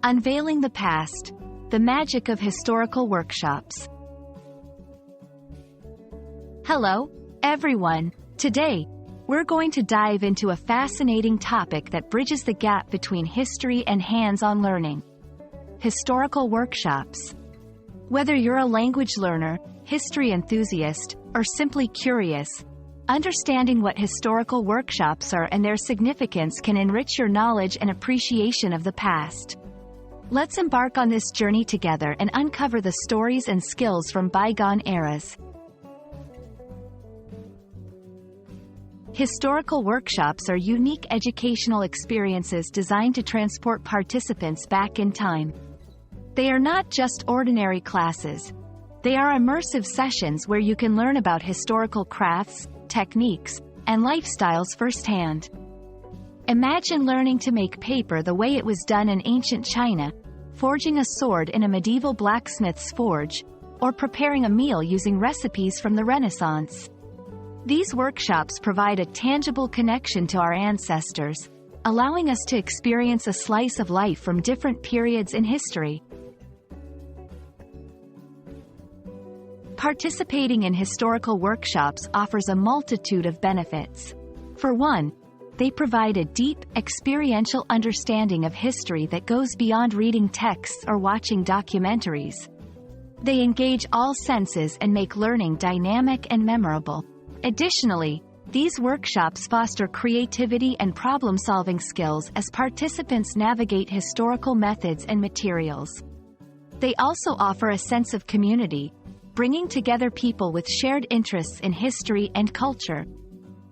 Unveiling the Past, the Magic of Historical Workshops. Hello, everyone. Today, we're going to dive into a fascinating topic that bridges the gap between history and hands-on learning. Historical workshops. Whether you're a language learner, history enthusiast, or simply curious, understanding what historical workshops are and their significance can enrich your knowledge and appreciation of the past. Let's embark on this journey together and uncover the stories and skills from bygone eras. Historical workshops are unique educational experiences designed to transport participants back in time. They are not just ordinary classes. They are immersive sessions where you can learn about historical crafts, techniques, and lifestyles firsthand. Imagine learning to make paper the way it was done in ancient China, forging a sword in a medieval blacksmith's forge, or preparing a meal using recipes from the Renaissance. These workshops provide a tangible connection to our ancestors, allowing us to experience a slice of life from different periods in history. Participating in historical workshops offers a multitude of benefits. For one, they provide a deep, experiential understanding of history that goes beyond reading texts or watching documentaries. They engage all senses and make learning dynamic and memorable. Additionally, these workshops foster creativity and problem-solving skills as participants navigate historical methods and materials. They also offer a sense of community, bringing together people with shared interests in history and culture.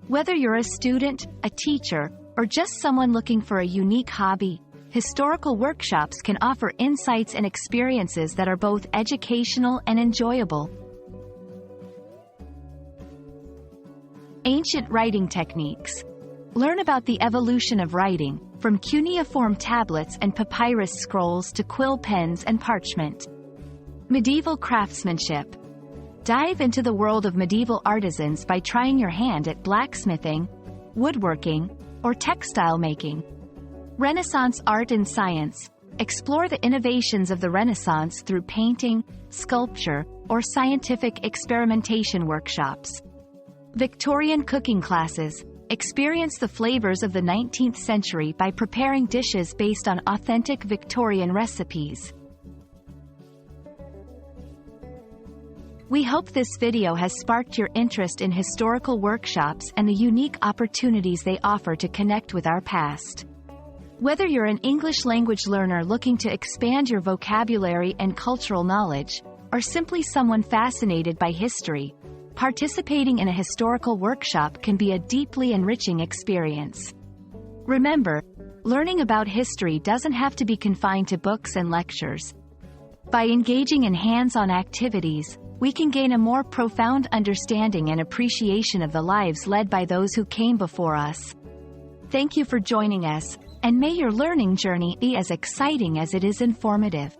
Whether you're a student, a teacher, or just someone looking for a unique hobby, historical workshops can offer insights and experiences that are both educational and enjoyable. Ancient writing techniques. Learn about the evolution of writing, from cuneiform tablets and papyrus scrolls to quill pens and parchment. Medieval craftsmanship. Dive into the world of medieval artisans by trying your hand at blacksmithing, woodworking, or textile making. Renaissance art and science. Explore the innovations of the Renaissance through painting, sculpture, or scientific experimentation workshops. Victorian cooking classes. Experience the flavors of the 19th century by preparing dishes based on authentic Victorian recipes. We hope this video has sparked your interest in historical workshops and the unique opportunities they offer to connect with our past. Whether you're an English language learner looking to expand your vocabulary and cultural knowledge, or simply someone fascinated by history, participating in a historical workshop can be a deeply enriching experience. Remember, learning about history doesn't have to be confined to books and lectures. By engaging in hands-on activities, we can gain a more profound understanding and appreciation of the lives led by those who came before us. Thank you for joining us, and may your learning journey be as exciting as it is informative.